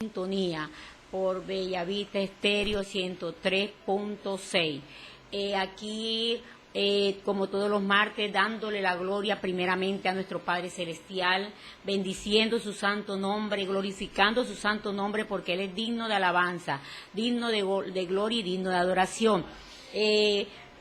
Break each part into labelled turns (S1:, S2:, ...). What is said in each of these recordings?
S1: Sintonía por Bellavista Estéreo 103.6. Aquí, como todos los martes, dándole la gloria primeramente a nuestro Padre Celestial, bendiciendo su santo nombre, glorificando su santo nombre, porque Él es digno de alabanza, digno de gloria y digno de adoración.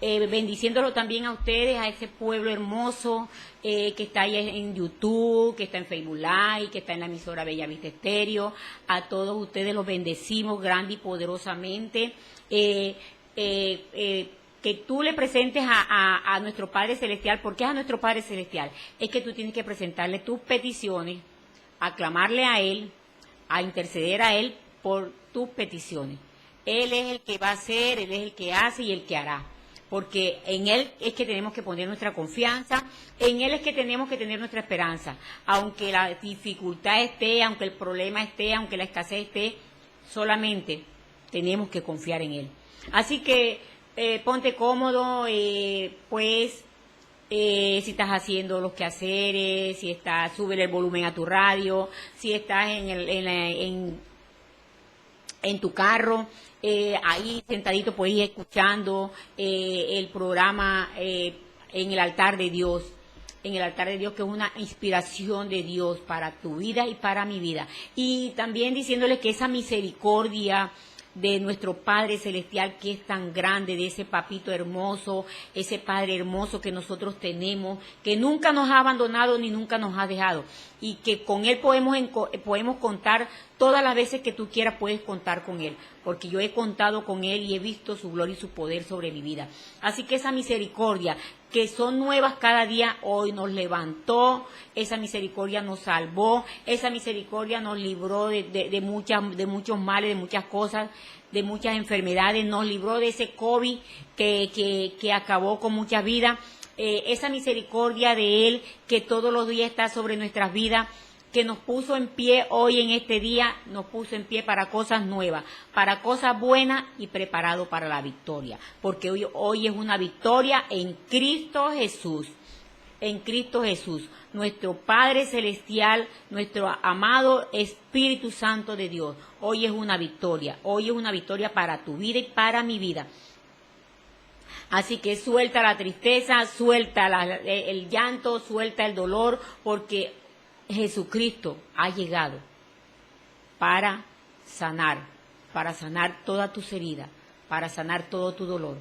S1: Bendiciéndolo también a ustedes, a ese pueblo hermoso que está ahí en YouTube, que está en Facebook Live, que está en la emisora Bellavista Estéreo. A todos ustedes los bendecimos grande y poderosamente. Que tú le presentes a nuestro Padre Celestial. ¿Por qué es a nuestro Padre Celestial? Es que tú tienes que presentarle tus peticiones, aclamarle a Él, a interceder a Él por tus peticiones. Él es el que va a hacer, Él es el que hace y el que hará. Porque en Él es que tenemos que poner nuestra confianza, en Él es que tenemos que tener nuestra esperanza. Aunque la dificultad esté, aunque el problema esté, aunque la escasez esté, solamente tenemos que confiar en Él. Así que ponte cómodo, si estás haciendo los quehaceres, si estás, súbele el volumen a tu radio, si estás en tu carro, ahí sentadito puedes ir escuchando el programa en el altar de Dios. En el altar de Dios, que es una inspiración de Dios para tu vida y para mi vida. Y también diciéndole que esa misericordia de nuestro Padre Celestial, que es tan grande, de ese papito hermoso, ese Padre hermoso que nosotros tenemos, que nunca nos ha abandonado ni nunca nos ha dejado, y que con Él podemos contar todas las veces que tú quieras. Puedes contar con Él, porque yo he contado con Él y he visto su gloria y su poder sobre mi vida. Así que esa misericordia, que son nuevas cada día, hoy nos levantó, esa misericordia nos salvó, esa misericordia nos libró de muchos males, de muchas cosas, de muchas enfermedades, nos libró de ese COVID que acabó con muchas vidas. Esa misericordia de Él, que todos los días está sobre nuestras vidas, que nos puso en pie hoy en este día, nos puso en pie para cosas nuevas, para cosas buenas y preparado para la victoria, porque hoy es una victoria en Cristo Jesús, nuestro Padre Celestial, nuestro amado Espíritu Santo de Dios. Hoy es una victoria para tu vida y para mi vida. Así que suelta la tristeza, suelta el llanto, suelta el dolor, porque Jesucristo ha llegado para sanar todas tus heridas, para sanar todo tu dolor,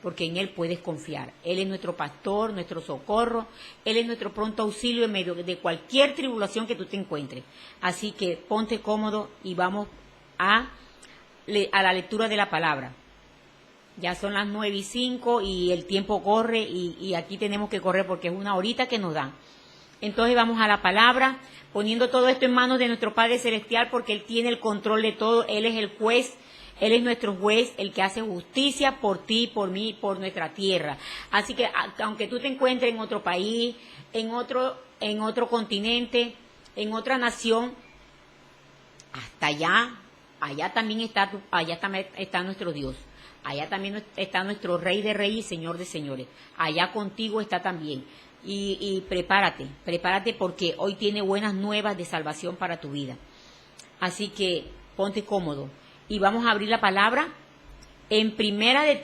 S1: porque en Él puedes confiar. Él es nuestro pastor, nuestro socorro, Él es nuestro pronto auxilio en medio de cualquier tribulación que tú te encuentres. Así que ponte cómodo y vamos a la lectura de la palabra. Ya son las 9:05 y el tiempo corre y aquí tenemos que correr porque es una horita que nos dan. Entonces vamos a la palabra, poniendo todo esto en manos de nuestro Padre Celestial, porque Él tiene el control de todo. Él es el juez, Él es nuestro juez, el que hace justicia por ti, por mí, por nuestra tierra. Así que aunque tú te encuentres en otro país, en otro continente, en otra nación, hasta allá también está nuestro Dios. Allá también está nuestro Rey de Reyes y Señor de Señores. Allá contigo está también. Y prepárate porque hoy tiene buenas nuevas de salvación para tu vida. Así que ponte cómodo. Y vamos a abrir la palabra en Primera de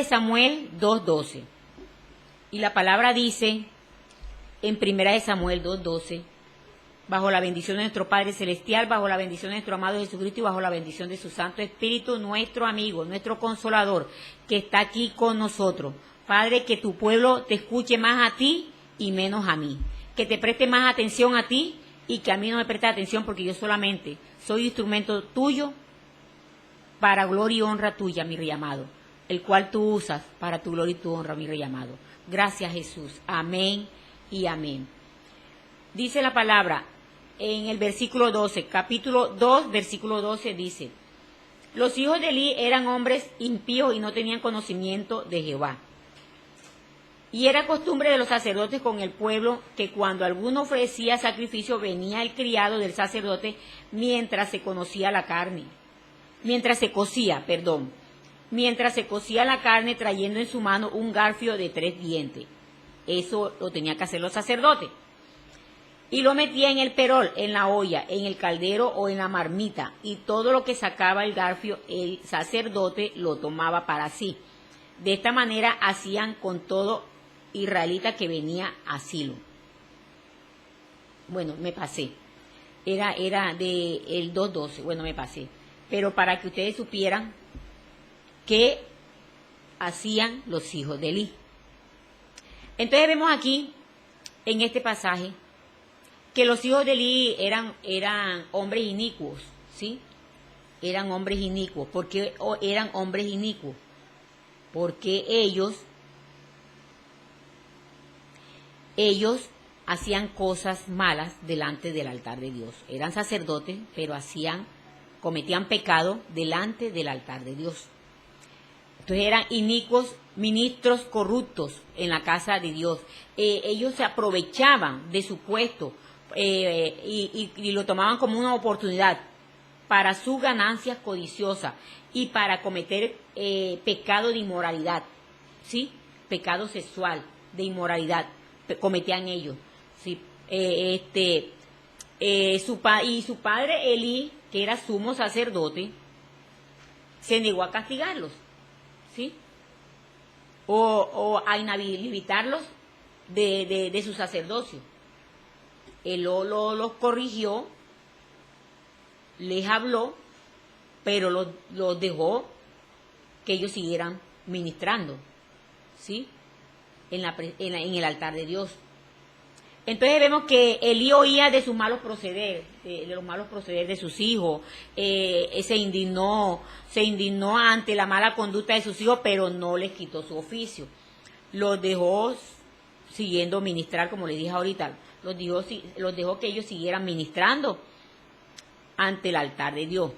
S1: Samuel 2:12. Y la palabra dice, en Primera de Samuel 2:12, bajo la bendición de nuestro Padre Celestial, bajo la bendición de nuestro amado Jesucristo y bajo la bendición de su Santo Espíritu, nuestro amigo, nuestro consolador, que está aquí con nosotros. Padre, que tu pueblo te escuche más a ti y menos a mí, que te preste más atención a ti y que a mí no me preste atención, porque yo solamente soy instrumento tuyo para gloria y honra tuya, mi rey amado, el cual tú usas para tu gloria y tu honra, mi rey amado. Gracias, Jesús. Amén y amén. Dice la palabra en el versículo 12, capítulo 2, versículo 12, dice: los hijos de Elí eran hombres impíos y no tenían conocimiento de Jehová. Y era costumbre de los sacerdotes con el pueblo que cuando alguno ofrecía sacrificio, venía el criado del sacerdote mientras se cocía la carne, trayendo en su mano un garfio de 3 dientes. Eso lo tenía que hacer los sacerdotes. y lo metía en el perol, en la olla, en el caldero o en la marmita, y todo lo que sacaba el garfio, el sacerdote lo tomaba para sí. De esta manera hacían con todo israelita que venía a Silo. Bueno, me pasé. Era de el 2:12, bueno, me pasé. Pero para que ustedes supieran qué hacían los hijos de Elí. Entonces vemos aquí, en este pasaje, que los hijos de Elí eran hombres inicuos, ¿sí? Eran hombres inicuos. ¿Por qué eran hombres inicuos? Porque ellos hacían cosas malas delante del altar de Dios. Eran sacerdotes, pero cometían pecado delante del altar de Dios. Entonces eran inicuos, ministros corruptos en la casa de Dios. Ellos se aprovechaban de su puesto y lo tomaban como una oportunidad para sus ganancias codiciosas y para cometer pecado de inmoralidad, ¿sí? Pecado sexual, de inmoralidad, cometían ellos, ¿sí? Su padre Elí, que era sumo sacerdote, se negó a castigarlos, ¿sí? O a inhabilitarlos de su sacerdocio. Él los corrigió, les habló, pero los dejó que ellos siguieran ministrando, ¿sí? En el altar de Dios. Entonces vemos que Elí oía de sus malos proceder, de los malos proceder de sus hijos, se indignó ante la mala conducta de sus hijos, pero no les quitó su oficio. Los dejó siguiendo ministrar, como les dije ahorita, los dejó que ellos siguieran ministrando ante el altar de Dios.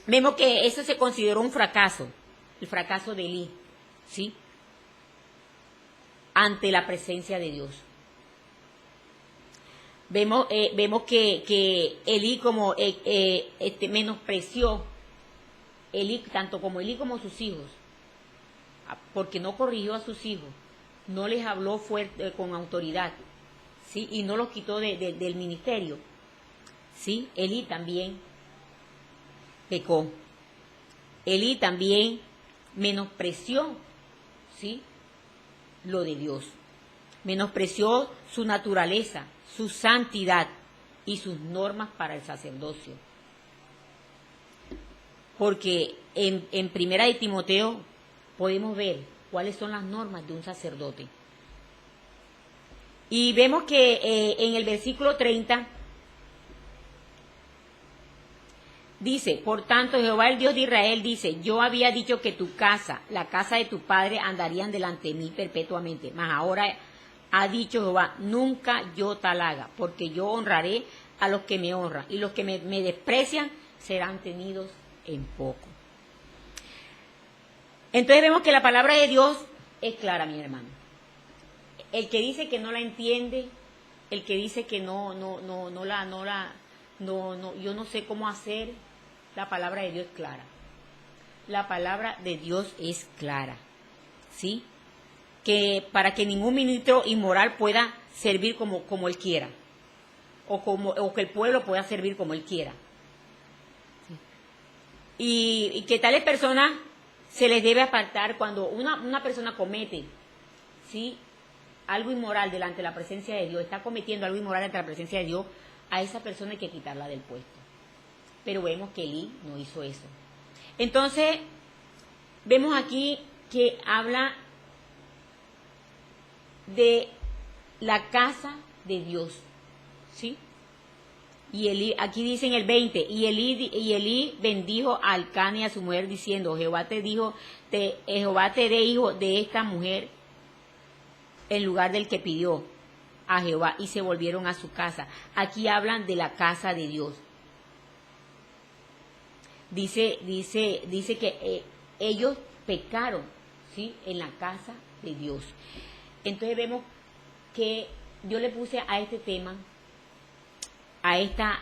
S1: Vemos que eso se consideró un fracaso, el fracaso de Elí, ¿sí? Ante la presencia de Dios. Vemos que Elí como menospreció, tanto como Elí como sus hijos, porque no corrigió a sus hijos, no les habló fuerte, con autoridad, ¿sí? Y no los quitó del ministerio, ¿sí? Elí también pecó. Elí también menospreció, ¿sí?, lo de Dios. Menospreció su naturaleza, su santidad y sus normas para el sacerdocio. Porque en Primera de Timoteo podemos ver cuáles son las normas de un sacerdote. Y vemos que en el versículo 30 dice: por tanto, Jehová el Dios de Israel dice: yo había dicho que tu casa, la casa de tu padre, andarían delante de mí perpetuamente. Mas ahora ha dicho Jehová: nunca yo tal haga, porque yo honraré a los que me honran, y los que me desprecian serán tenidos en poco. Entonces vemos que la palabra de Dios es clara, mi hermano. El que dice que no la entiende, el que dice que yo no sé cómo hacer, la palabra de Dios es clara. La palabra de Dios es clara, ¿sí? Que para que ningún ministro inmoral pueda servir como él quiera, o que el pueblo pueda servir como él quiera. Y que tales personas se les debe apartar cuando una persona comete, ¿sí?, algo inmoral delante de la presencia de Dios, está cometiendo algo inmoral ante la presencia de Dios, a esa persona hay que quitarla del puesto. Pero vemos que Elí no hizo eso. Entonces, vemos aquí que habla de la casa de Dios, ¿sí? Y Elí, aquí dice en el 20, y Elí bendijo a Elcana y a su mujer diciendo: Jehová te dé hijo de esta mujer en lugar del que pidió a Jehová, y se volvieron a su casa. Aquí hablan de la casa de Dios. Dice que ellos pecaron, ¿sí?, en la casa de Dios. Entonces vemos que yo le puse a este tema, a esta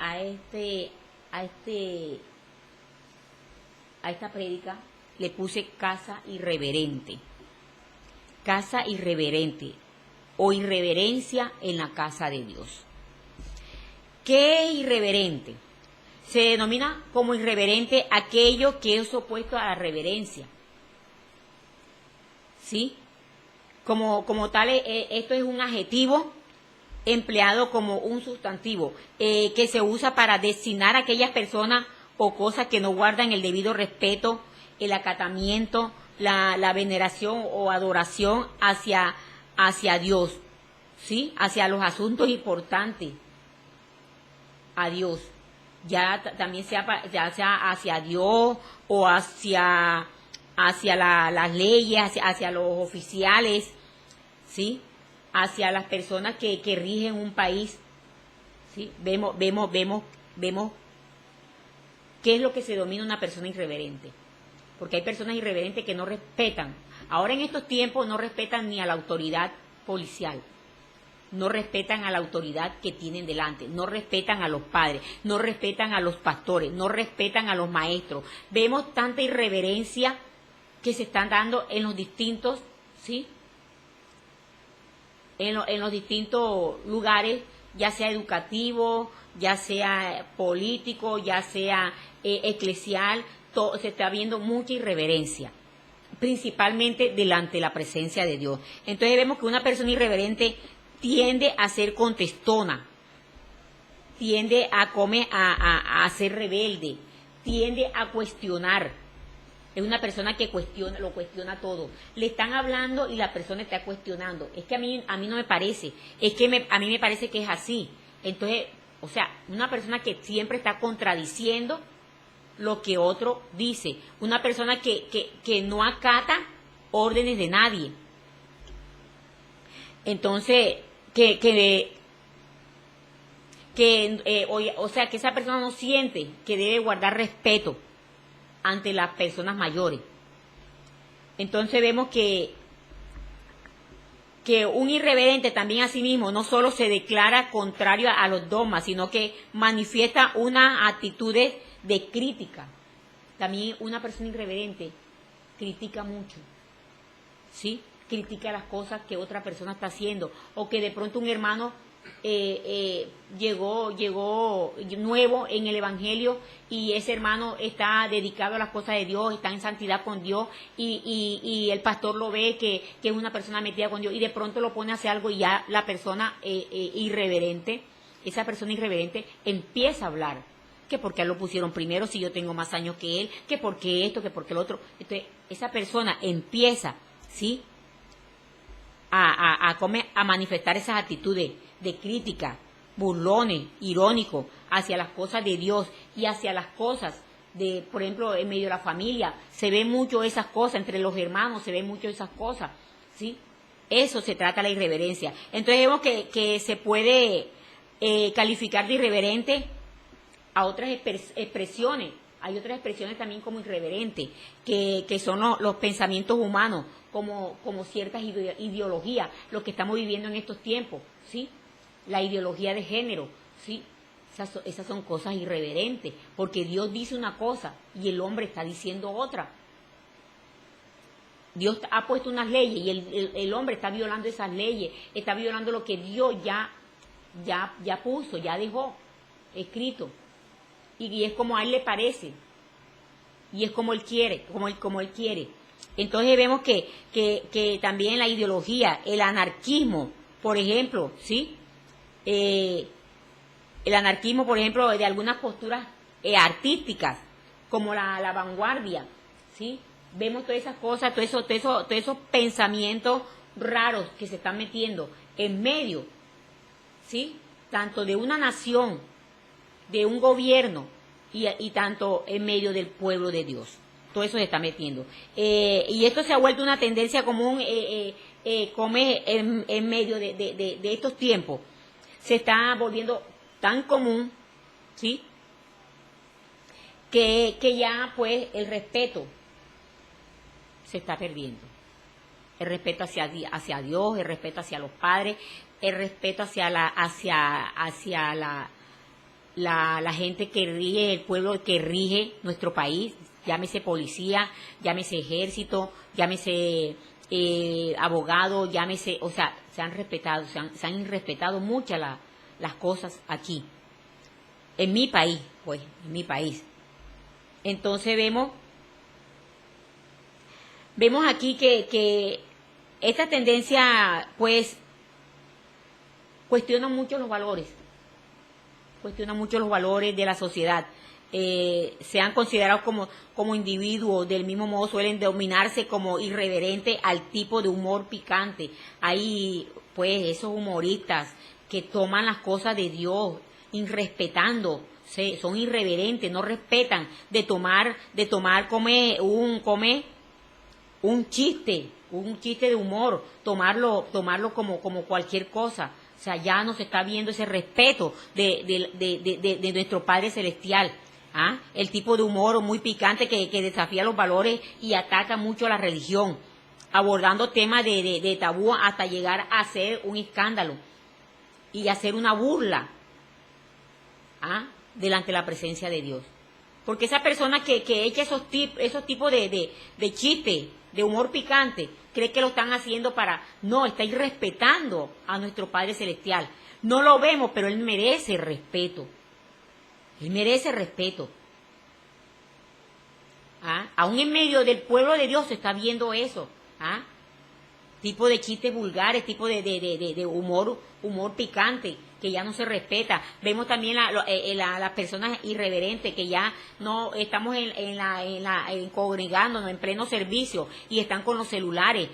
S1: prédica, le puse casa irreverente. Casa irreverente. o irreverencia en la casa de Dios. ¿Qué es irreverente? Se denomina como irreverente aquello que es opuesto a la reverencia. ¿Sí? Como tal, esto es un adjetivo empleado como un sustantivo que se usa para designar a aquellas personas o cosas que no guardan el debido respeto, el acatamiento, la veneración o adoración hacia Dios, ¿sí? Hacia los asuntos importantes a Dios. También ya sea hacia Dios o hacia las leyes, hacia los oficiales, ¿sí? Hacia las personas que rigen un país, ¿sí? Vemos qué es lo que se domina una persona irreverente. Porque hay personas irreverentes que no respetan. Ahora en estos tiempos no respetan ni a la autoridad policial. No respetan a la autoridad que tienen delante, no respetan a los padres, no respetan a los pastores, no respetan a los maestros. Vemos tanta irreverencia que se están dando en los distintos, ¿sí? En los distintos lugares, ya sea educativo, ya sea político, ya sea eclesial, se está viendo mucha irreverencia, principalmente delante de la presencia de Dios. Entonces vemos que una persona irreverente tiende a ser contestona, tiende a ser rebelde, tiende a cuestionar. Es una persona que lo cuestiona todo. Le están hablando y la persona está cuestionando. Es que a mí no me parece, a mí me parece que es así. Entonces, o sea, una persona que siempre está contradiciendo lo que otro dice. Una persona que no acata órdenes de nadie. Entonces, o sea, que esa persona no siente que debe guardar respeto ante las personas mayores. Entonces vemos que un irreverente también a sí mismo no solo se declara contrario a los dogmas, sino que manifiesta una actitud de crítica. También una persona irreverente critica mucho, ¿sí? Critica las cosas que otra persona está haciendo, o que de pronto un hermano llegó nuevo en el evangelio y ese hermano está dedicado a las cosas de Dios, está en santidad con Dios y el pastor lo ve que es una persona metida con Dios y de pronto lo pone a hacer algo y ya la persona irreverente, esa persona irreverente empieza a hablar que porque a él lo pusieron primero si yo tengo más años que él, que porque esto, que porque lo otro. Entonces esa persona empieza, ¿sí?, a manifestar esas actitudes de crítica, burlones, irónicos hacia las cosas de Dios y hacia las cosas de, por ejemplo, en medio de la familia, se ve mucho esas cosas, entre los hermanos se ve mucho esas cosas, ¿sí? Eso se trata la irreverencia. Entonces vemos que se puede calificar de irreverente a otras expresiones. Hay otras expresiones también como irreverentes, que son los pensamientos humanos, como ciertas ideologías, lo que estamos viviendo en estos tiempos, ¿sí? La ideología de género, ¿sí? Esas son cosas irreverentes, porque Dios dice una cosa y el hombre está diciendo otra. Dios ha puesto unas leyes y el hombre está violando esas leyes, está violando lo que Dios ya puso, ya dejó escrito. Y es como a él le parece, y es como él quiere, como él quiere. Entonces vemos que también la ideología, el anarquismo, por ejemplo, ¿sí? El anarquismo, por ejemplo, de algunas posturas artísticas, como la vanguardia, ¿sí? Vemos todas esas cosas, todos esos pensamientos raros que se están metiendo en medio, ¿sí?, tanto de una nación, de un gobierno y tanto en medio del pueblo de Dios. Todo eso se está metiendo. Y esto se ha vuelto una tendencia común en medio de estos tiempos. Se está volviendo tan común, ¿sí?, que ya pues el respeto se está perdiendo. El respeto hacia Dios, el respeto hacia los padres, el respeto hacia la gente que rige, el pueblo que rige nuestro país, llámese policía, llámese ejército, llámese abogado, llámese, o sea, se han respetado, se han irrespetado muchas las cosas aquí, en mi país, pues, en mi país. Entonces vemos aquí que esta tendencia, pues, cuestiona mucho los valores de la sociedad. Se han considerado como individuos, del mismo modo suelen denominarse como irreverentes al tipo de humor picante. Hay pues esos humoristas que toman las cosas de Dios, irrespetando, son irreverentes, no respetan, de tomar un chiste de humor, tomarlo como cualquier cosa. O sea, ya no se está viendo ese respeto de nuestro Padre Celestial. ¿Ah? El tipo de humor muy picante que desafía los valores y ataca mucho a la religión, abordando temas de tabú hasta llegar a ser un escándalo y hacer una burla, ¿ah? Delante de la presencia de Dios. Porque esa persona que echa esos tipos de chistes, de humor picante, cree que lo están haciendo no, está irrespetando a nuestro Padre Celestial. No lo vemos, pero Él merece respeto. Él merece respeto. ¿Ah? Aún en medio del pueblo de Dios se está viendo eso. ¿Ah? Tipo de chistes vulgares, tipo de humor picante, que ya no se respeta. Vemos también las personas irreverentes, que ya no estamos congregándonos en pleno servicio y están con los celulares,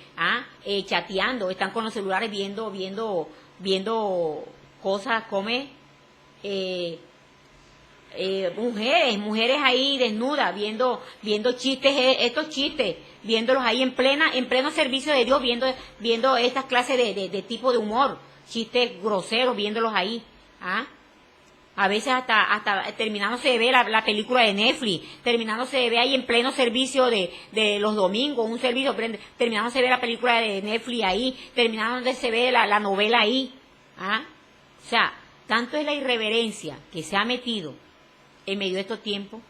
S1: chateando, están con los celulares viendo cosas como mujeres ahí desnudas, viendo chistes, estos chistes, viéndolos ahí en pleno servicio de Dios, viendo estas clases de tipo de humor, chistes groseros, viéndolos ahí, a veces hasta terminándose de ver la película de Netflix, terminándose de ver ahí en pleno servicio de los domingos, un servicio, terminándose de ver la película de Netflix ahí, terminándose de ver la novela ahí, o sea, tanto es la irreverencia que se ha metido en medio de estos tiempos,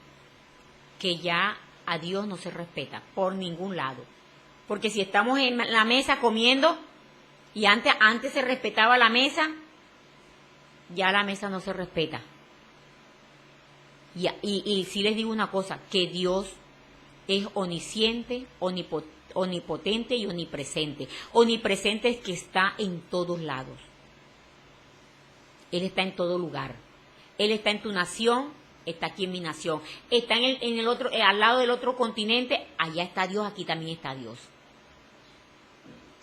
S1: que ya a Dios no se respeta por ningún lado. Porque si estamos en la mesa comiendo, y antes se respetaba la mesa, ya la mesa no se respeta. Y sí les digo una cosa, que Dios es omnisciente, omnipotente y omnipresente. Omnipresente es que está en todos lados. Él está en todo lugar. Él está en tu nación, está aquí en mi nación. Está en el otro, al lado del otro continente, allá está Dios, aquí también está Dios.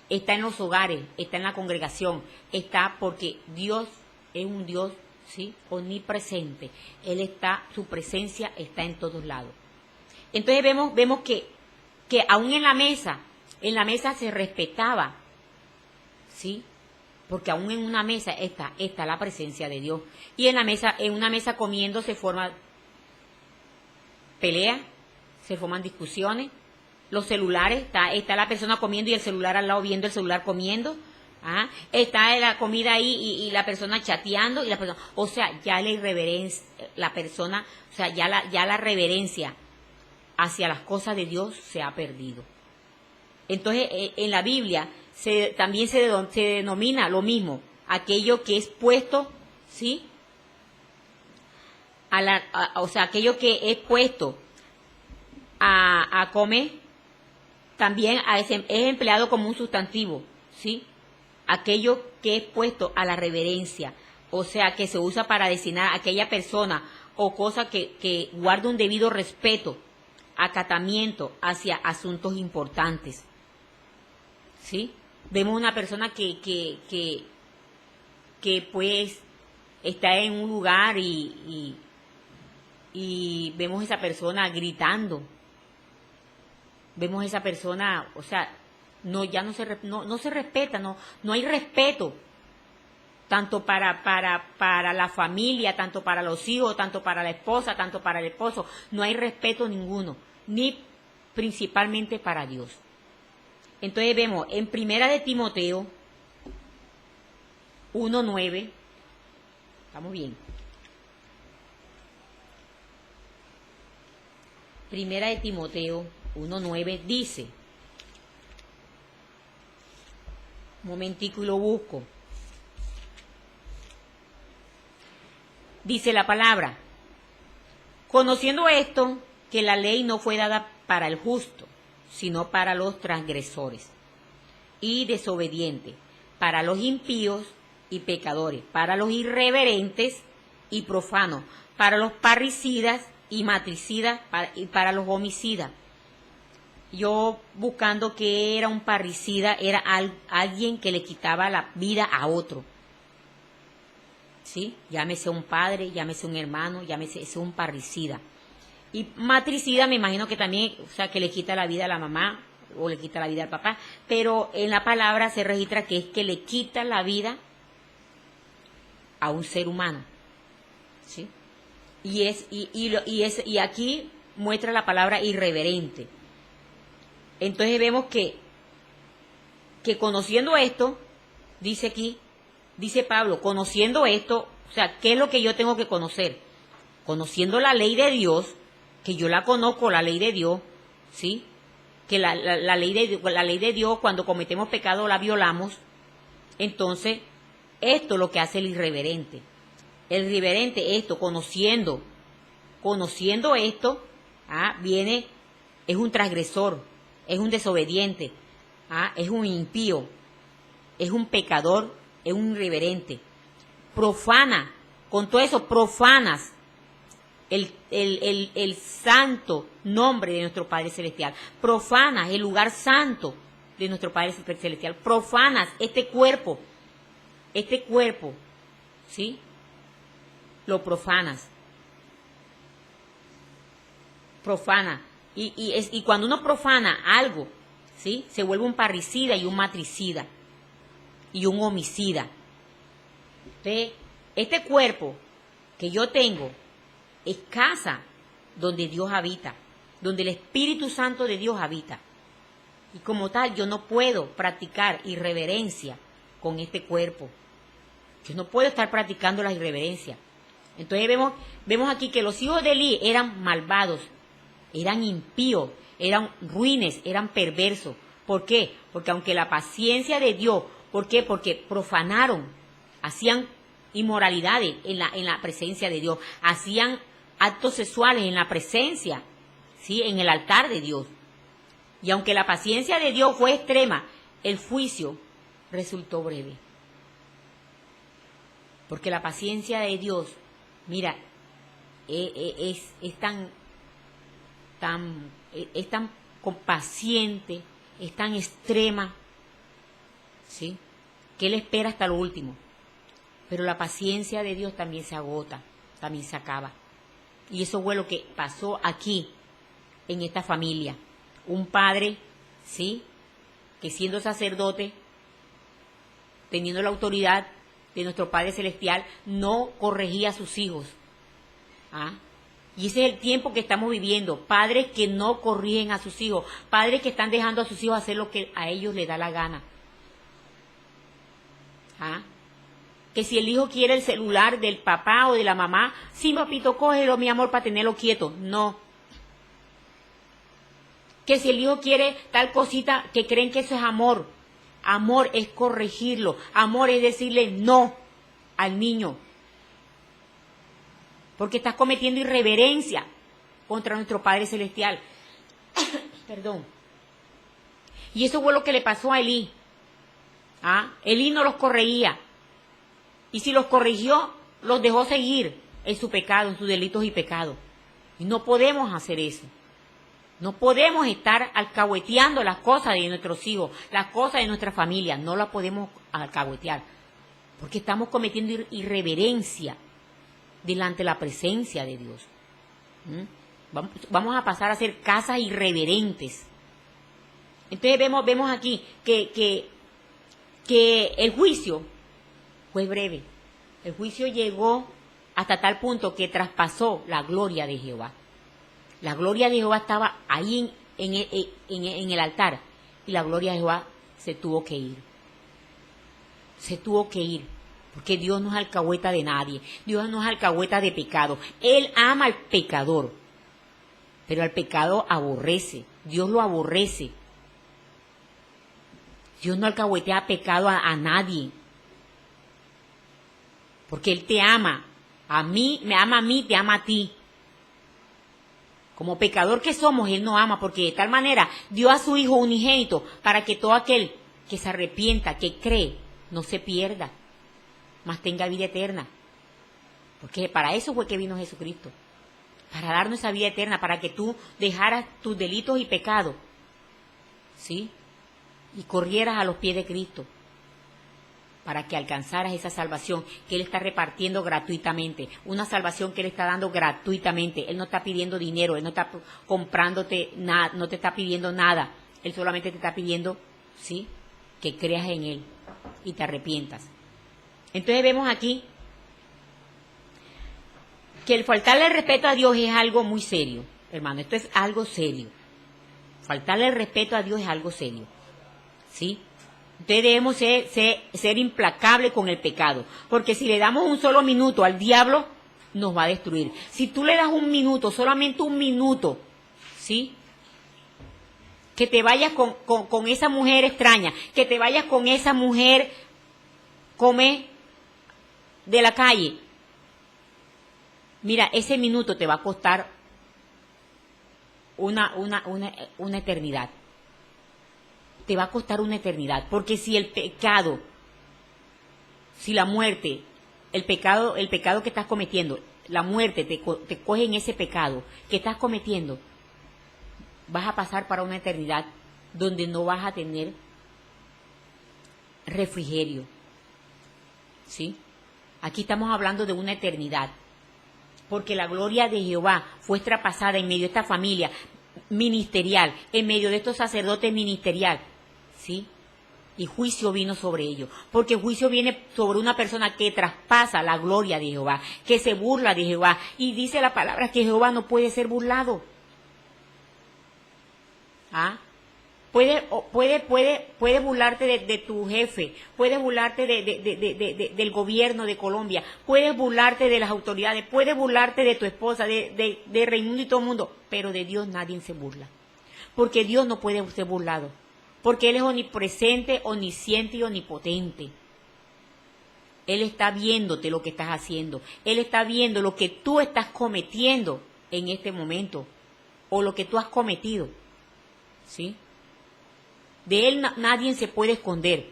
S1: Está en los hogares, está en la congregación, está porque Dios es un Dios, ¿sí?, omnipresente. Él está, su presencia está en todos lados. Entonces vemos que aún en la mesa se respetaba, ¿sí?, porque aún en una mesa está la presencia de Dios. Y en una mesa comiendo se forman peleas, se forman discusiones, los celulares, está la persona comiendo y el celular al lado viendo el celular comiendo, está la comida ahí y la persona chateando, y la persona, o sea, ya la irreverencia, la persona, o sea, ya la reverencia hacia las cosas de Dios se ha perdido. Entonces, en la Biblia también se denomina lo mismo, aquello que es puesto, ¿sí?, o sea, aquello que es puesto a comer, también es empleado como un sustantivo, ¿sí?, aquello que es puesto a la reverencia, o sea, que se usa para designar a aquella persona o cosa que guarda un debido respeto, acatamiento hacia asuntos importantes. ¿Sí? Vemos una persona que pues está en un lugar y vemos esa persona gritando. Vemos esa persona, o sea, no se respeta, no hay respeto, tanto para la familia, tanto para los hijos, tanto para la esposa, tanto para el esposo, no hay respeto ninguno, ni principalmente para Dios. Entonces vemos en Primera de Timoteo 1:9, estamos bien. Primera de Timoteo 1:9 dice: Un momentico y lo busco. Dice la palabra, conociendo esto, que la ley no fue dada para el justo, sino para los transgresores y desobedientes, para los impíos y pecadores, para los irreverentes y profanos, para los parricidas y matricidas y para los homicidas. Yo buscando qué era un parricida, era alguien que le quitaba la vida a otro. ¿Sí? Llámese un padre, llámese un hermano, llámese es un parricida. Y matricida me imagino que también, o sea, que le quita la vida a la mamá o le quita la vida al papá, pero en la palabra se registra que es que le quita la vida a un ser humano. ¿Sí? Y aquí muestra la palabra irreverente. Entonces vemos que conociendo esto, dice aquí, dice Pablo, conociendo esto, o sea, ¿qué es lo que yo tengo que conocer? Conociendo la ley de Dios, que yo la conozco, la ley de Dios, ¿sí? Que la ley de Dios, cuando cometemos pecado, la violamos. Entonces, esto es lo que hace el irreverente. El irreverente, esto, conociendo esto, es un transgresor, es un desobediente, es un impío, es un pecador, es un irreverente. Profana, con todo eso profanas el santo nombre de nuestro Padre Celestial. Profanas el lugar santo de nuestro Padre Celestial. Profanas este cuerpo, ¿sí? Lo profanas. Profana. Y cuando uno profana algo, ¿sí? Se vuelve un parricida y un matricida y un homicida. Entonces, este cuerpo que yo tengo es casa donde Dios habita, donde el Espíritu Santo de Dios habita. Y como tal, yo no puedo practicar irreverencia con este cuerpo. Yo no puedo estar practicando la irreverencia. Entonces vemos aquí que los hijos de Elí eran malvados, eran impíos, eran ruines, eran perversos. ¿Por qué? Porque aunque la paciencia de Dios, ¿por qué? Porque profanaron, hacían inmoralidades en la presencia de Dios, hacían actos sexuales en la presencia, ¿sí? En el altar de Dios. Y aunque la paciencia de Dios fue extrema, el juicio resultó breve. Porque la paciencia de Dios, mira, es tan paciente, es tan extrema, ¿sí? Que Él espera hasta lo último. Pero la paciencia de Dios también se agota, también se acaba. Y eso fue lo que pasó aquí, en esta familia. Un padre, ¿sí? Que siendo sacerdote, teniendo la autoridad de nuestro Padre Celestial, no corregía a sus hijos. Y ese es el tiempo que estamos viviendo. Padres que no corrigen a sus hijos. Padres que están dejando a sus hijos hacer lo que a ellos les da la gana. Que si el hijo quiere el celular del papá o de la mamá, sí, papito, cógelo, mi amor, para tenerlo quieto. No. Que si el hijo quiere tal cosita, que creen que eso es amor. Amor es corregirlo. Amor es decirle no al niño. Porque estás cometiendo irreverencia contra nuestro Padre Celestial. Perdón. Y eso fue lo que le pasó a Elí. Elí no los corregía. Y si los corrigió, los dejó seguir en su pecado, en sus delitos y pecados. Y no podemos hacer eso. No podemos estar alcahueteando las cosas de nuestros hijos, las cosas de nuestra familia. No las podemos alcahuetear. Porque estamos cometiendo irreverencia delante de la presencia de Dios. Vamos a pasar a ser casas irreverentes. Entonces vemos aquí que el juicio fue breve. El juicio llegó hasta tal punto que traspasó la gloria de Jehová. La gloria de Jehová estaba ahí en el altar y la gloria de Jehová se tuvo que ir. Se tuvo que ir. Porque Dios no es alcahueta de nadie. Dios no es alcahueta de pecado. Él ama al pecador. Pero al pecado aborrece. Dios lo aborrece. Dios no alcahuetea pecado a nadie. Porque Él te ama. A mí, me ama a mí, te ama a ti. Como pecador que somos, Él nos ama, porque de tal manera dio a su Hijo unigénito para que todo aquel que se arrepienta, que cree, no se pierda, mas tenga vida eterna. Porque para eso fue que vino Jesucristo. Para darnos esa vida eterna, para que tú dejaras tus delitos y pecados, ¿sí? Y corrieras a los pies de Cristo, para que alcanzaras esa salvación que Él está repartiendo gratuitamente, una salvación que Él está dando gratuitamente. Él no está pidiendo dinero, Él no está comprándote nada, no te está pidiendo nada. Él solamente te está pidiendo, ¿sí?, que creas en Él y te arrepientas. Entonces vemos aquí que el faltarle el respeto a Dios es algo muy serio, hermano. Esto es algo serio. Faltarle el respeto a Dios es algo serio, ¿sí? Entonces debemos ser implacables con el pecado, porque si le damos un solo minuto al diablo, nos va a destruir. Si tú le das un minuto, solamente un minuto, ¿sí?, que te vayas con esa mujer extraña, que te vayas con esa mujer de la calle, mira, ese minuto te va a costar una eternidad. Te va a costar una eternidad, porque si el pecado, si la muerte, el pecado que estás cometiendo, la muerte te coge en ese pecado que estás cometiendo, vas a pasar para una eternidad donde no vas a tener refrigerio, ¿sí? Aquí estamos hablando de una eternidad, porque la gloria de Jehová fue traspasada en medio de esta familia ministerial, en medio de estos sacerdotes ministerial, ¿sí? Y juicio vino sobre ellos, porque juicio viene sobre una persona que traspasa la gloria de Jehová, que se burla de Jehová, y dice la palabra que Jehová no puede ser burlado. ¿Ah? Puede burlarte de tu jefe, puedes burlarte del gobierno de Colombia, puedes burlarte de las autoridades, puedes burlarte de tu esposa, de Raimundo y todo el mundo, pero de Dios nadie se burla, porque Dios no puede ser burlado, porque Él es omnipresente, omnisciente y omnipotente. Él está viéndote lo que estás haciendo, Él está viendo lo que tú estás cometiendo en este momento, o lo que tú has cometido, ¿sí? De Él nadie se puede esconder,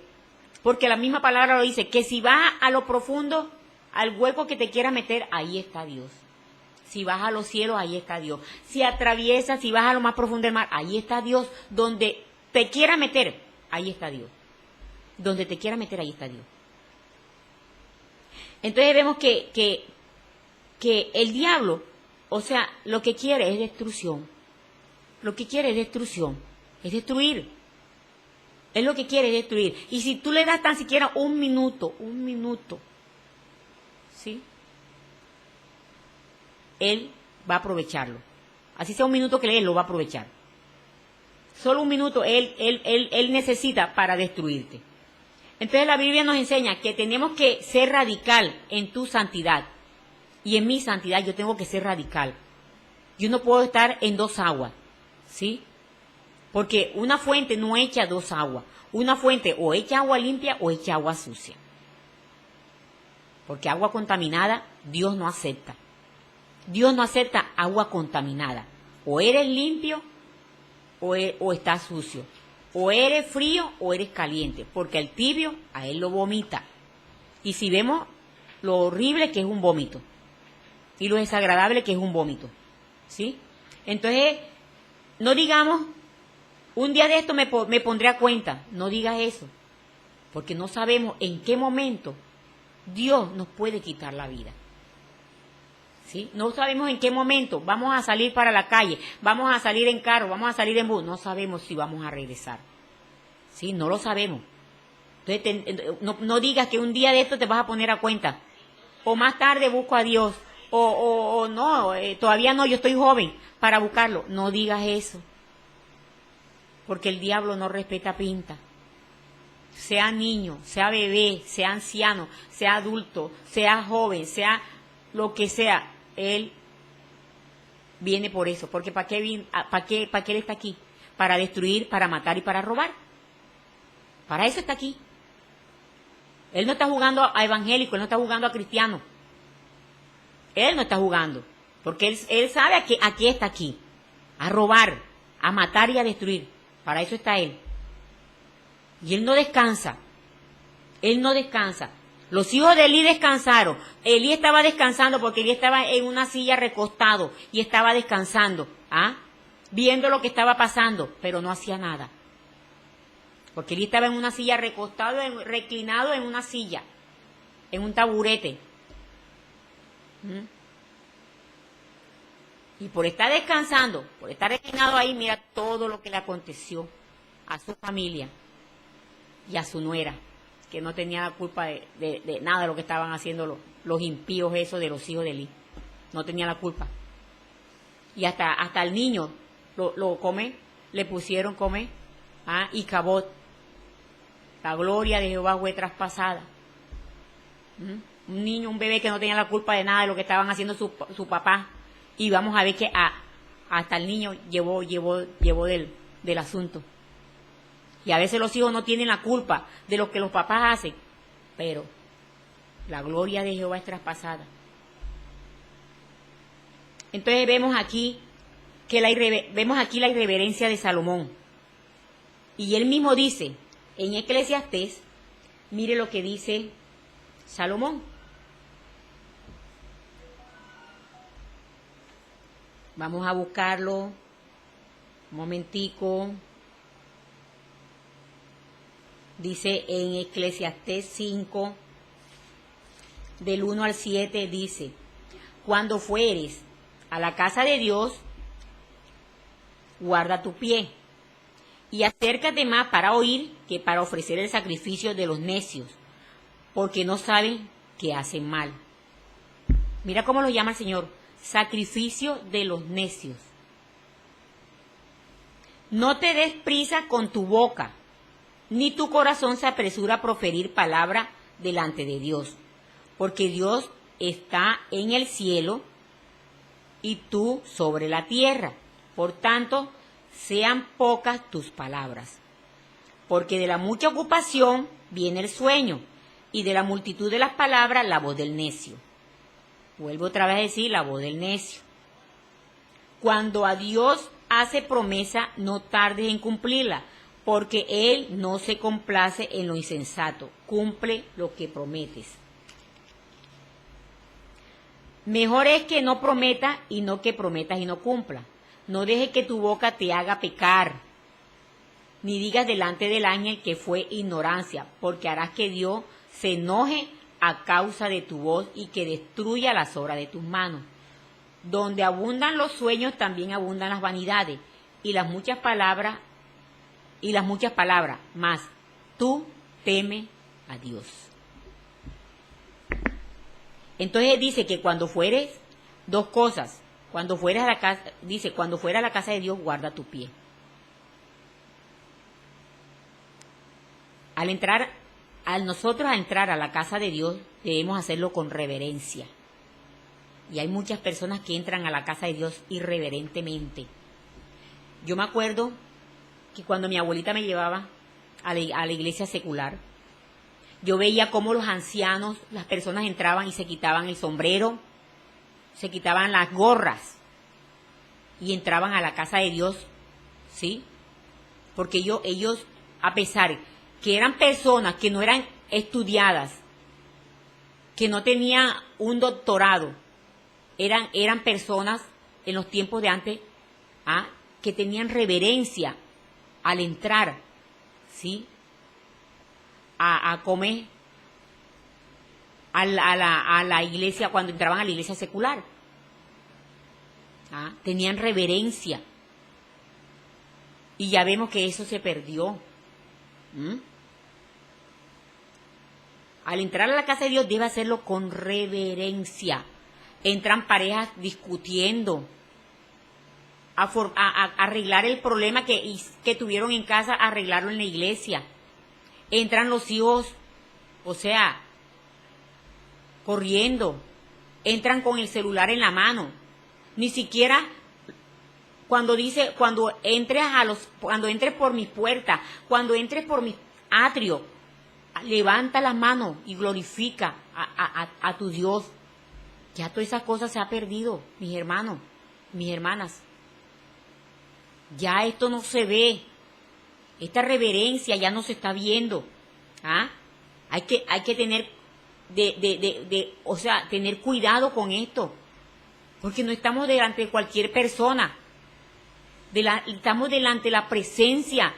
S1: porque la misma palabra lo dice, que si vas a lo profundo, al hueco que te quiera meter, ahí está Dios. Si vas a los cielos, ahí está Dios. Si atraviesas, si vas a lo más profundo del mar, ahí está Dios. Donde te quiera meter, ahí está Dios. Donde te quiera meter, ahí está Dios. Entonces vemos que el diablo, o sea, lo que quiere es destrucción. Lo que quiere es destrucción, es destruir. Es lo que quiere, es destruir. Y si tú le das tan siquiera un minuto, ¿sí?, Él va a aprovecharlo. Así sea un minuto que Él lo va a aprovechar. Solo un minuto Él necesita para destruirte. Entonces la Biblia nos enseña que tenemos que ser radical en tu santidad. Y en mi santidad yo tengo que ser radical. Yo no puedo estar en dos aguas, ¿sí? Porque una fuente no echa dos aguas. Una fuente o echa agua limpia o echa agua sucia. Porque agua contaminada Dios no acepta. Dios no acepta agua contaminada. O eres limpio o estás sucio. O eres frío o eres caliente. Porque el tibio a él lo vomita. Y si vemos lo horrible que es un vómito. Y lo desagradable que es un vómito. ¿Sí? Entonces, no digamos, un día de esto me pondré a cuenta. No digas eso. Porque no sabemos en qué momento Dios nos puede quitar la vida. ¿Sí? No sabemos en qué momento vamos a salir para la calle, vamos a salir en carro, vamos a salir en bus. No sabemos si vamos a regresar. ¿Sí? No lo sabemos. Entonces, no digas que un día de esto te vas a poner a cuenta. O más tarde busco a Dios. O no, todavía no, yo estoy joven para buscarlo. No digas eso. Porque el diablo no respeta pinta. Sea niño, sea bebé, sea anciano, sea adulto, sea joven, sea lo que sea, él viene por eso. Porque ¿para qué él está aquí? Para destruir, para matar y para robar. Para eso está aquí. Él no está jugando a evangélico, él no está jugando a cristiano. Él no está jugando. Porque él sabe a qué está aquí. A robar, a matar y a destruir. Para eso está él. Y él no descansa. Él no descansa. Los hijos de Elí descansaron. Elí estaba descansando porque Elí estaba en una silla recostado y estaba descansando, viendo lo que estaba pasando, pero no hacía nada. Porque Elí estaba en una silla recostado, reclinado en una silla, en un taburete. Y por estar descansando, por estar reclinado ahí, mira todo lo que le aconteció a su familia y a su nuera, que no tenía la culpa de nada de lo que estaban haciendo los impíos esos de los hijos de Elí. No tenía la culpa. Y hasta el niño lo come, le pusieron comer, y cabot. La gloria de Jehová fue traspasada. Un niño, un bebé que no tenía la culpa de nada de lo que estaban haciendo su papá. Y vamos a ver que hasta el niño llevó del asunto. Y a veces los hijos no tienen la culpa de lo que los papás hacen, pero la gloria de Jehová es traspasada. Entonces vemos aquí la irreverencia de Salomón. Y él mismo dice, en Eclesiastés, mire lo que dice Salomón. Vamos a buscarlo, un momentico. Dice en Eclesiastés 5, del 1 al 7, dice, cuando fueres a la casa de Dios, guarda tu pie, y acércate más para oír que para ofrecer el sacrificio de los necios, porque no saben que hacen mal. Mira cómo lo llama el Señor, sacrificio de los necios. No te des prisa con tu boca, ni tu corazón se apresura a proferir palabra delante de Dios, porque Dios está en el cielo y tú sobre la tierra. Por tanto, sean pocas tus palabras, porque de la mucha ocupación viene el sueño, y de la multitud de las palabras la voz del necio. Vuelvo otra vez a decir, la voz del necio. Cuando a Dios hace promesa, no tardes en cumplirla, porque Él no se complace en lo insensato, cumple lo que prometes. Mejor es que no prometa y no que prometas y no cumpla. No dejes que tu boca te haga pecar, ni digas delante del ángel que fue ignorancia, porque harás que Dios se enoje a causa de tu voz y que destruya las obras de tus manos. Donde abundan los sueños, también abundan las vanidades y las muchas palabras, mas tú teme a Dios. Entonces dice que cuando fueres, dos cosas, cuando fueras a la casa, dice, cuando fuera a la casa de Dios, guarda tu pie. Al nosotros entrar a la casa de Dios, debemos hacerlo con reverencia. Y hay muchas personas que entran a la casa de Dios irreverentemente. Yo me acuerdo que cuando mi abuelita me llevaba a la iglesia secular, yo veía cómo los ancianos, las personas entraban y se quitaban el sombrero, se quitaban las gorras y entraban a la casa de Dios, ¿sí? Porque ellos, a pesar que eran personas que no eran estudiadas, que no tenían un doctorado, eran personas en los tiempos de antes, que tenían reverencia al entrar, ¿sí? A comer a la iglesia, cuando entraban a la iglesia secular. Tenían reverencia. Y ya vemos que eso se perdió. Al entrar a la casa de Dios debe hacerlo con reverencia. Entran parejas discutiendo, a arreglar el problema que tuvieron en casa, arreglarlo en la iglesia. Entran los hijos, corriendo, entran con el celular en la mano. Ni siquiera cuando entres por mi puerta, cuando entres por mis atrio, levanta las manos y glorifica a tu Dios. Ya todas esas cosas se han perdido, mis hermanos, mis hermanas. Ya esto no se ve. Esta reverencia ya no se está viendo. ¿Ah? Hay que tener o sea, tener cuidado con esto. Porque no estamos delante de cualquier persona. Estamos delante de la presencia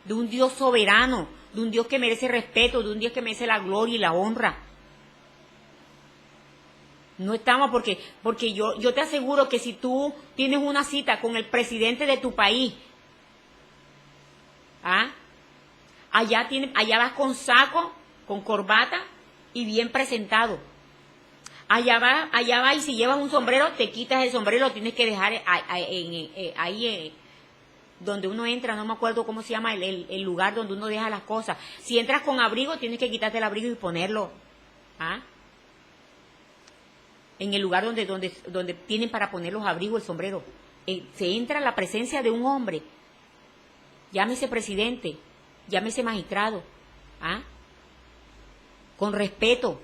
S1: de un Dios soberano, de un Dios que merece respeto, de un Dios que merece la gloria y la honra. No estamos porque yo te aseguro que si tú tienes una cita con el presidente de tu país, ¿ah? Allá vas con saco, con corbata y bien presentado. Allá va y si llevas un sombrero, te quitas el sombrero, lo tienes que dejar ahí donde uno entra, no me acuerdo cómo se llama el lugar donde uno deja las cosas. Si entras con abrigo, tienes que quitarte el abrigo y ponerlo. ¿Ah? En el lugar donde tienen para poner los abrigos, el sombrero. Se entra a la presencia de un hombre, llámese presidente, llámese magistrado, ¿ah? Con respeto.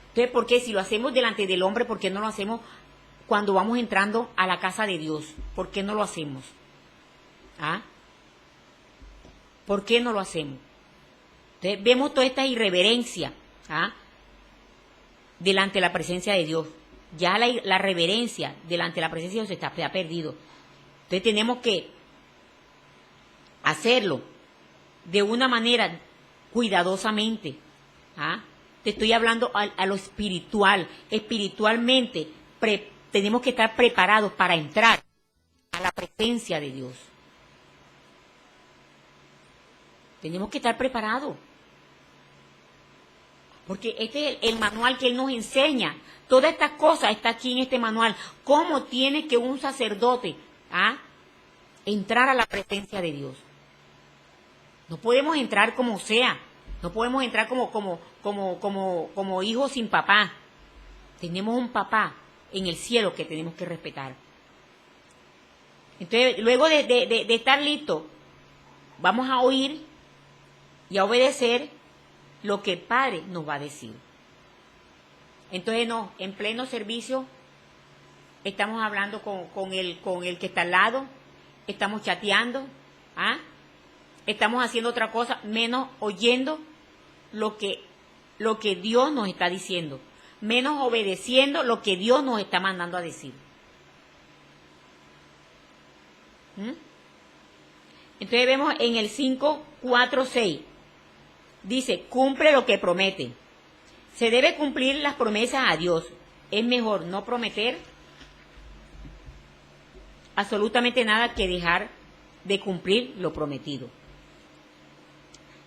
S1: Entonces, ¿por qué? Si lo hacemos delante del hombre, ¿por qué no lo hacemos cuando vamos entrando a la casa de Dios? ¿Por qué no lo hacemos? ¿Ah? ¿Por qué no lo hacemos? Entonces, vemos toda esta irreverencia, ¿ah? Delante de la presencia de Dios. Ya la reverencia delante de la presencia de Dios se ha perdido. Entonces tenemos que hacerlo de una manera cuidadosamente. ¿Ah? Te estoy hablando a lo espiritual. Espiritualmente tenemos que estar preparados para entrar a la presencia de Dios. Tenemos que estar preparados. Porque este es el manual que Él nos enseña. Todas estas cosas está aquí en este manual. ¿Cómo tiene que un sacerdote entrar a la presencia de Dios? No podemos entrar como sea. No podemos entrar como hijos sin papá. Tenemos un papá en el cielo que tenemos que respetar. Entonces, luego de estar listos, vamos a oír y a obedecer lo que el Padre nos va a decir. Entonces, no, en pleno servicio estamos hablando con el que está al lado, estamos chateando, estamos haciendo otra cosa, menos oyendo lo que Dios nos está diciendo, menos obedeciendo lo que Dios nos está mandando a decir. Entonces vemos en el 5, 4, 6, dice, cumple lo que promete. Se debe cumplir las promesas a Dios. Es mejor no prometer absolutamente nada que dejar de cumplir lo prometido.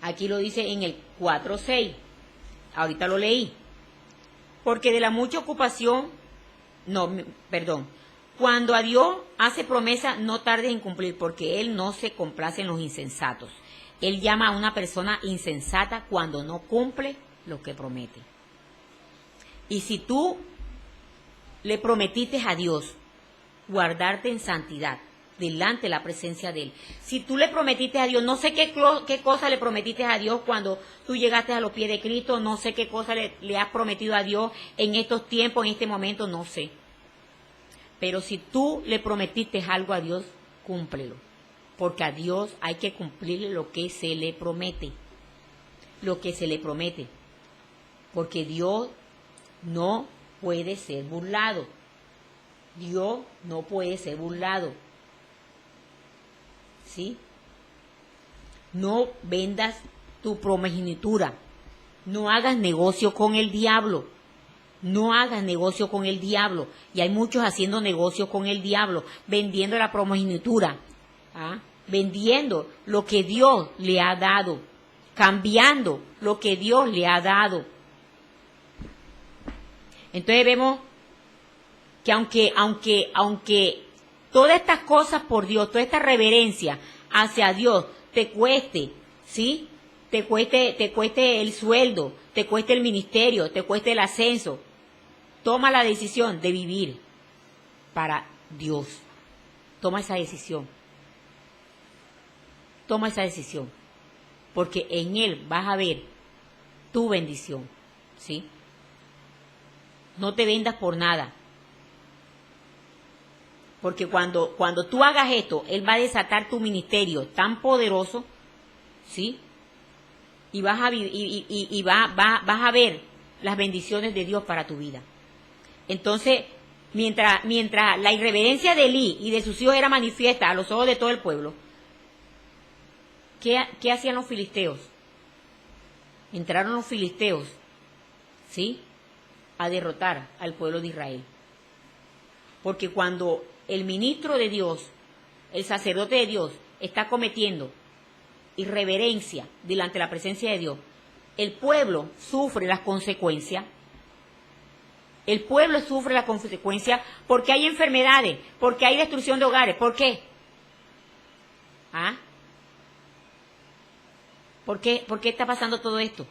S1: Aquí lo dice en el 4:6. Ahorita lo leí. Porque de la mucha ocupación, cuando a Dios hace promesa, no tardes en cumplir, porque Él no se complace en los insensatos. Él llama a una persona insensata cuando no cumple lo que promete. Y si tú le prometiste a Dios guardarte en santidad delante de la presencia de Él, si tú le prometiste a Dios, no sé qué cosa le prometiste a Dios cuando tú llegaste a los pies de Cristo, no sé qué cosa le has prometido a Dios en estos tiempos, en este momento, no sé. Pero si tú le prometiste algo a Dios, cúmplelo. Porque a Dios hay que cumplirle lo que se le promete. Lo que se le promete. Porque Dios no puede ser burlado. Dios no puede ser burlado. ¿Sí? No vendas tu primogenitura. No hagas negocio con el diablo. No hagas negocio con el diablo. Y hay muchos haciendo negocio con el diablo, vendiendo la primogenitura, vendiendo lo que Dios le ha dado, cambiando lo que Dios le ha dado. Entonces vemos que aunque todas estas cosas por Dios, toda esta reverencia hacia Dios te cueste, ¿sí? Te cueste el sueldo, te cueste el ministerio, te cueste el ascenso. Toma la decisión de vivir para Dios. Toma esa decisión. Toma esa decisión. porque en Él vas a ver tu bendición, ¿sí? No te vendas por nada, porque cuando tú hagas esto, Él va a desatar tu ministerio tan poderoso, ¿sí? Y vas a ver las bendiciones de Dios para tu vida. Entonces, mientras la irreverencia de Elí y de sus hijos era manifiesta a los ojos de todo el pueblo, ¿qué hacían los filisteos? Entraron los filisteos, ¿sí?, a derrotar al pueblo de Israel. Porque cuando el ministro de Dios, el sacerdote de Dios, está cometiendo irreverencia delante de la presencia de Dios, el pueblo sufre las consecuencias. El pueblo sufre las consecuencias porque hay enfermedades, porque hay destrucción de hogares. ¿Por qué? ¿Ah? ¿Por qué está pasando todo esto?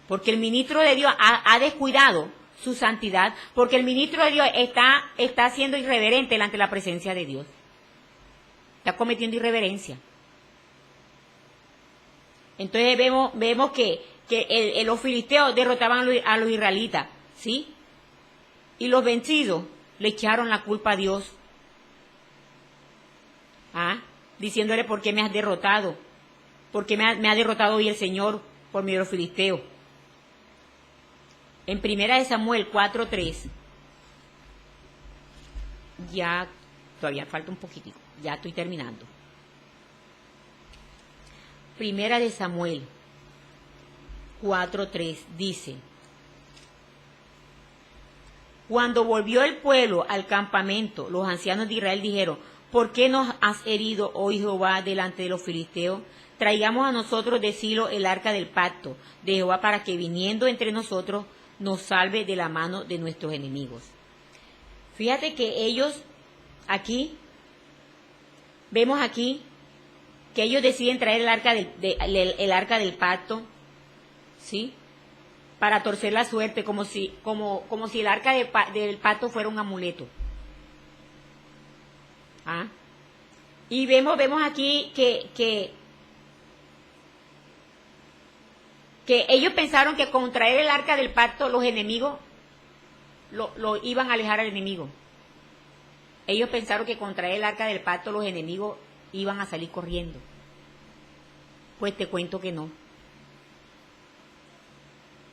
S1: Porque el ministro de Dios ha descuidado su santidad, porque el ministro de Dios está siendo irreverente delante de la presencia de Dios. Está cometiendo irreverencia. Entonces vemos que los filisteos derrotaban a los israelitas, ¿sí? Y los vencidos le echaron la culpa a Dios. Diciéndole, ¿por qué me has derrotado? ¿Por qué me ha derrotado hoy el Señor por medio de los filisteos? En 1 Samuel 4:3, ya todavía falta un poquitico, ya estoy terminando. 1 Samuel 4:3 dice: cuando volvió el pueblo al campamento, los ancianos de Israel dijeron: ¿por qué nos has herido hoy, Jehová, delante de los filisteos? Traigamos a nosotros de Silo el arca del pacto de Jehová, para que viniendo entre nosotros nos salve de la mano de nuestros enemigos. Fíjate que ellos vemos aquí que ellos deciden traer el arca del pacto, ¿sí?, para torcer la suerte, como si el arca del pacto fuera un amuleto. Y vemos aquí que ellos pensaron que con traer el arca del pacto los enemigos lo iban a alejar al enemigo. Ellos pensaron que con traer el arca del pacto los enemigos iban a salir corriendo. Pues te cuento que no.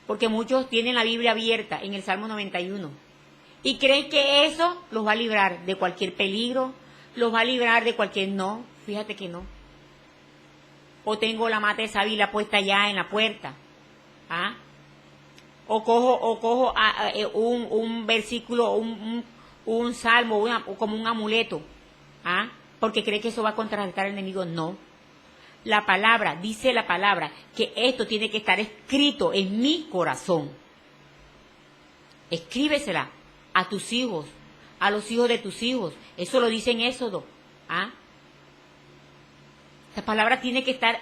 S1: Porque muchos tienen la Biblia abierta en el Salmo 91 y creen que eso los va a librar de cualquier peligro, los va a librar de cualquier... No, fíjate que no. O tengo la mata de sábila puesta ya en la puerta. O cojo un versículo, un salmo, como un amuleto, porque cree que eso va a contrarrestar al enemigo. No. La palabra, dice la palabra, que esto tiene que estar escrito en mi corazón. Escríbesela a tus hijos, a los hijos de tus hijos. Eso lo dice en Éxodo. Esta palabra tiene que estar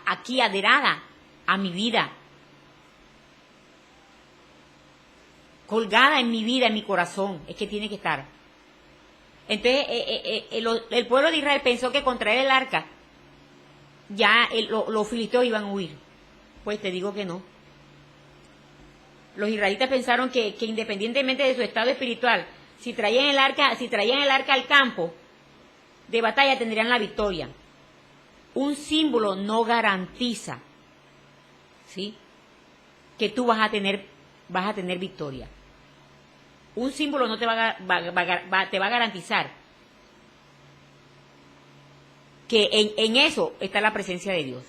S1: aquí adherada a mi vida, colgada en mi vida, en mi corazón. Es que tiene que estar. Entonces el pueblo de Israel pensó que con traer el arca ya los filisteos iban a huir. Pues te digo que no. Los israelitas pensaron que independientemente de su estado espiritual, si traían el arca al campo de batalla, tendrían la victoria. Un símbolo no garantiza, ¿sí?, que tú vas a tener victoria. Un símbolo no te va a garantizar que en eso está la presencia de Dios.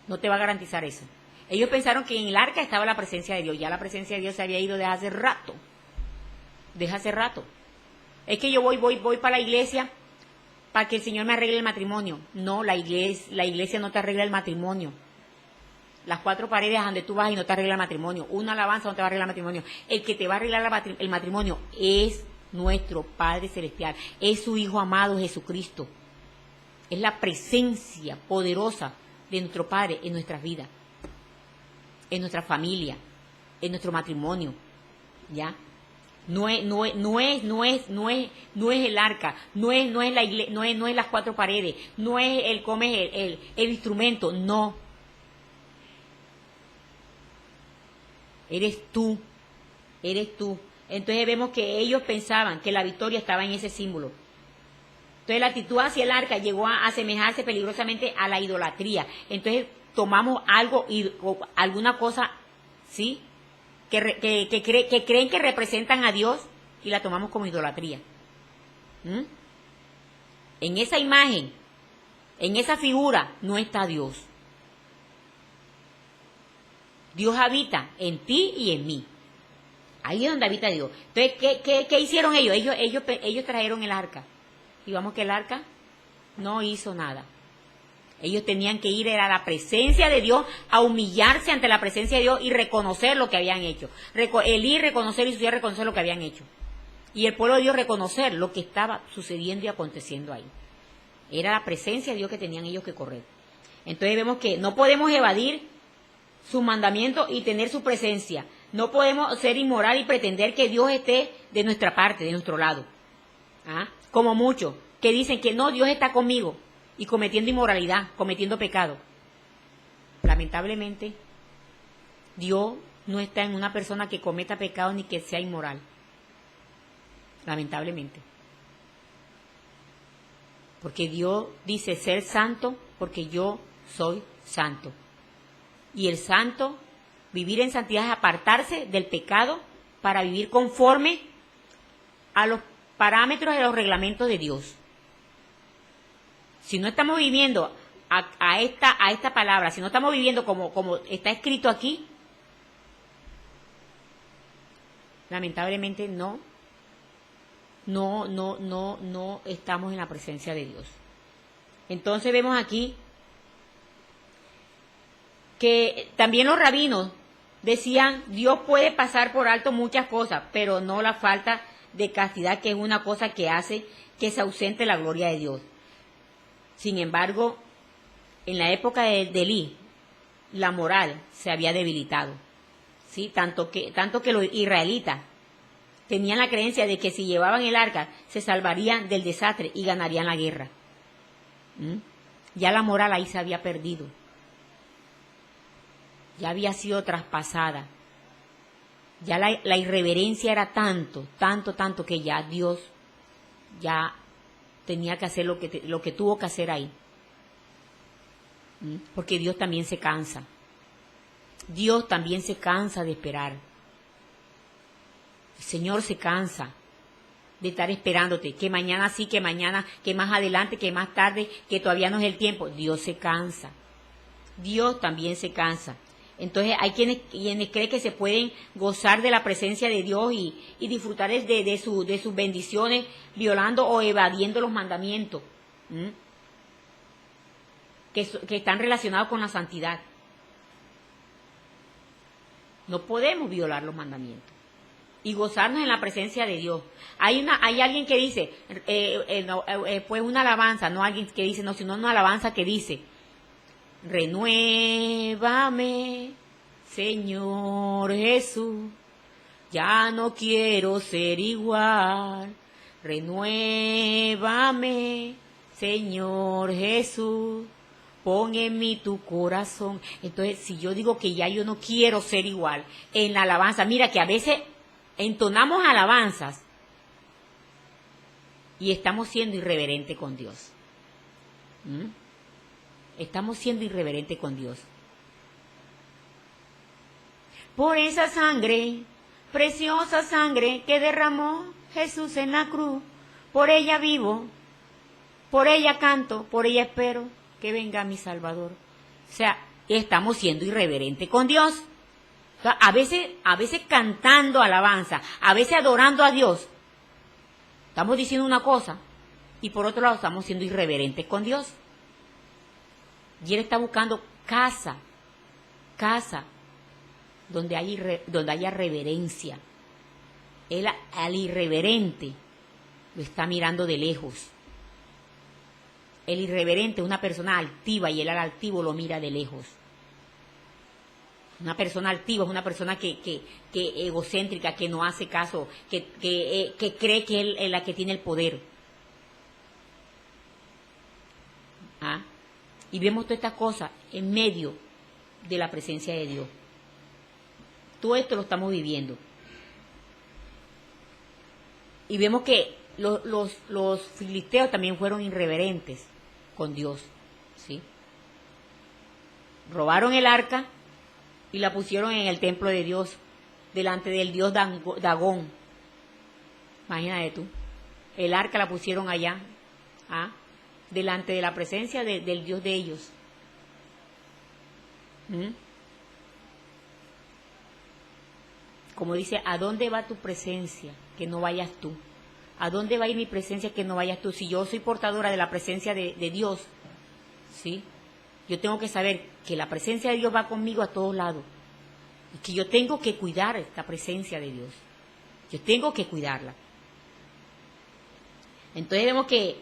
S1: No te va a garantizar eso. Ellos pensaron que en el arca estaba la presencia de Dios. Ya la presencia de Dios se había ido desde hace rato. Desde hace rato. Es que yo voy para la iglesia para que el Señor me arregle el matrimonio. No, la iglesia no te arregla el matrimonio. Las cuatro paredes a donde tú vas y no te arregla el matrimonio. Una alabanza no te va a arreglar el matrimonio. El que te va a arreglar el matrimonio es nuestro Padre Celestial. Es su Hijo amado Jesucristo. Es la presencia poderosa de nuestro Padre en nuestras vidas, en nuestra familia, en nuestro matrimonio, ¿ya? No es el arca, no es la iglesia, no es las cuatro paredes, no es el instrumento, no. Eres tú. Entonces vemos que ellos pensaban que la victoria estaba en ese símbolo. Entonces la actitud hacia el arca llegó a asemejarse peligrosamente a la idolatría. Entonces tomamos algo, alguna cosa, ¿sí?, que creen que representan a Dios y la tomamos como idolatría. En esa imagen, en esa figura, no está Dios. Dios habita en ti y en mí. Ahí es donde habita Dios. Entonces, ¿qué hicieron ellos? Ellos trajeron el arca. Y vamos que el arca no hizo nada. Ellos tenían que ir a la presencia de Dios, a humillarse ante la presencia de Dios y reconocer lo que habían hecho. Elí reconocer y Susía reconocer lo que habían hecho. Y el pueblo de Dios reconocer lo que estaba sucediendo y aconteciendo ahí. Era la presencia de Dios que tenían ellos que correr. Entonces vemos que no podemos evadir sus mandamientos y tener su presencia. No podemos ser inmoral y pretender que Dios esté de nuestra parte, de nuestro lado. Como muchos que dicen que no, Dios está conmigo y cometiendo inmoralidad, cometiendo pecado. Lamentablemente, Dios no está en una persona que cometa pecado ni que sea inmoral. Lamentablemente. Porque Dios dice ser santo porque yo soy santo. Y el santo, vivir en santidad es apartarse del pecado para vivir conforme a los parámetros de los reglamentos de Dios. Si no estamos viviendo a esta palabra, si no estamos viviendo como está escrito aquí, lamentablemente no estamos en la presencia de Dios. Entonces vemos aquí que también los rabinos decían, Dios puede pasar por alto muchas cosas, pero no la falta de castidad, que es una cosa que hace que se ausente la gloria de Dios. Sin embargo, en la época de Elí, la moral se había debilitado, ¿sí? Tanto que los israelitas tenían la creencia de que si llevaban el arca se salvarían del desastre y ganarían la guerra. Ya la moral ahí se había perdido. Ya había sido traspasada. Ya la irreverencia era tanto que ya Dios ya tenía que hacer lo que tuvo que hacer ahí. Porque Dios también se cansa. Dios también se cansa de esperar. El Señor se cansa de estar esperándote, que mañana sí, que mañana, que más adelante, que más tarde, que todavía no es el tiempo. Dios se cansa. Dios también se cansa. Entonces hay quienes creen que se pueden gozar de la presencia de Dios y disfrutar de sus bendiciones violando o evadiendo los mandamientos que están relacionados con la santidad. No podemos violar los mandamientos y gozarnos en la presencia de Dios. Hay alguien que dice, pues una alabanza, no alguien que dice, no, sino una alabanza que dice, renuévame, Señor Jesús, ya no quiero ser igual. Renuévame, Señor Jesús, pon en mí tu corazón. Entonces, si yo digo que ya yo no quiero ser igual en la alabanza, mira que a veces entonamos alabanzas y estamos siendo irreverentes con Dios. Estamos siendo irreverentes con Dios. Por esa sangre, preciosa sangre que derramó Jesús en la cruz, por ella vivo, por ella canto, por ella espero que venga mi Salvador. O sea, estamos siendo irreverentes con Dios. O sea, a veces cantando alabanza, a veces adorando a Dios, estamos diciendo una cosa y por otro lado estamos siendo irreverentes con Dios. Y Él está buscando casa donde haya reverencia. Él al irreverente lo está mirando de lejos. El irreverente es una persona altiva y Él al altivo lo mira de lejos. Una persona altiva es una persona que egocéntrica, que no hace caso, que cree que él es la que tiene el poder. ¿Ah? Y vemos todas estas cosas en medio de la presencia de Dios. Todo esto lo estamos viviendo. Y vemos que los filisteos también fueron irreverentes con Dios, ¿sí? Robaron el arca y la pusieron en el templo de Dios, delante del dios Dagón. Imagínate tú. El arca la pusieron allá, ¿ah? Delante de la presencia del Dios de ellos. Como dice, ¿a dónde va tu presencia? Que no vayas tú. ¿A dónde va a ir mi presencia? Que no vayas tú. Si yo soy portadora de la presencia de Dios, ¿sí? Yo tengo que saber que la presencia de Dios va conmigo a todos lados. Y que yo tengo que cuidar esta presencia de Dios. Yo tengo que cuidarla. Entonces vemos que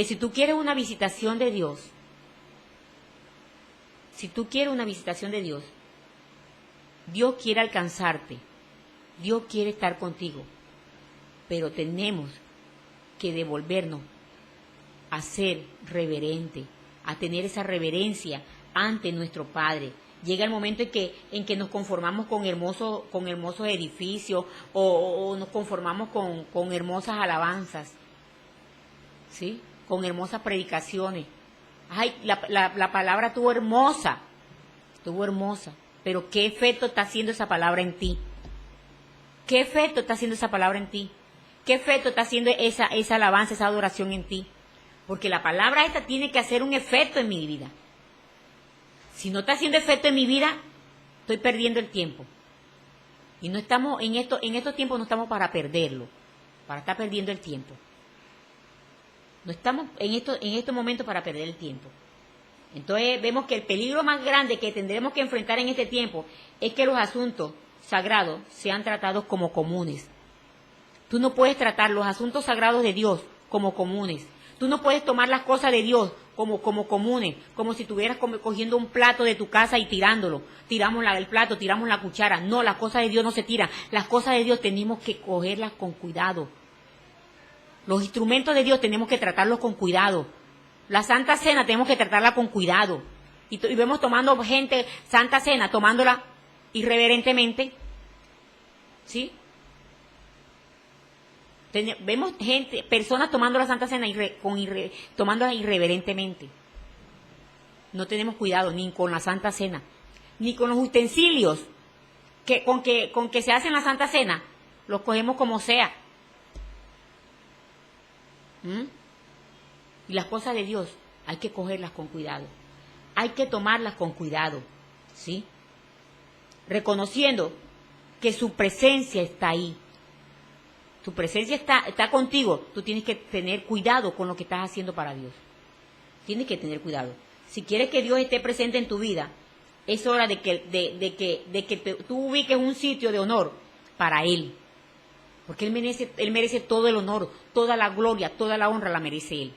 S1: si tú quieres una visitación de Dios, Dios quiere alcanzarte, Dios quiere estar contigo, pero tenemos que devolvernos a ser reverente, a tener esa reverencia ante nuestro Padre. Llega el momento en que nos conformamos con hermosos edificios o nos conformamos con hermosas alabanzas, ¿sí? Con hermosas predicaciones. Ay, la palabra estuvo hermosa, pero ¿qué efecto está haciendo esa palabra en ti? ¿Qué efecto está haciendo esa palabra en ti? ¿Qué efecto está haciendo esa alabanza, esa adoración en ti? Porque la palabra esta tiene que hacer un efecto en mi vida. Si no está haciendo efecto en mi vida, estoy perdiendo el tiempo. Y no estamos, en estos tiempos no estamos para perderlo, para estar perdiendo el tiempo. No estamos en estos momentos para perder el tiempo. Entonces vemos que el peligro más grande que tendremos que enfrentar en este tiempo es que los asuntos sagrados sean tratados como comunes. Tú no puedes tratar los asuntos sagrados de Dios como comunes. Tú no puedes tomar las cosas de Dios como comunes, como si estuvieras cogiendo un plato de tu casa y tirándolo. Tiramos el plato, tiramos la cuchara. No, las cosas de Dios no se tiran. Las cosas de Dios tenemos que cogerlas con cuidado. Los instrumentos de Dios tenemos que tratarlos con cuidado. La Santa Cena tenemos que tratarla con cuidado. Y vemos tomando gente, Santa Cena, tomándola irreverentemente. ¿Sí? Vemos personas tomando la Santa Cena tomándola irreverentemente. No tenemos cuidado ni con la Santa Cena, ni con los utensilios con que se hacen la Santa Cena, los cogemos como sea. Y las cosas de Dios hay que cogerlas con cuidado, hay que tomarlas con cuidado, ¿sí? Reconociendo que su presencia está ahí. Tu presencia está contigo. Tú tienes que tener cuidado con lo que estás haciendo para Dios. Tienes que tener cuidado. Si quieres que Dios esté presente en tu vida, es hora de que tú ubiques un sitio de honor para Él. Porque Él merece todo el honor, toda la gloria, toda la honra la merece Él.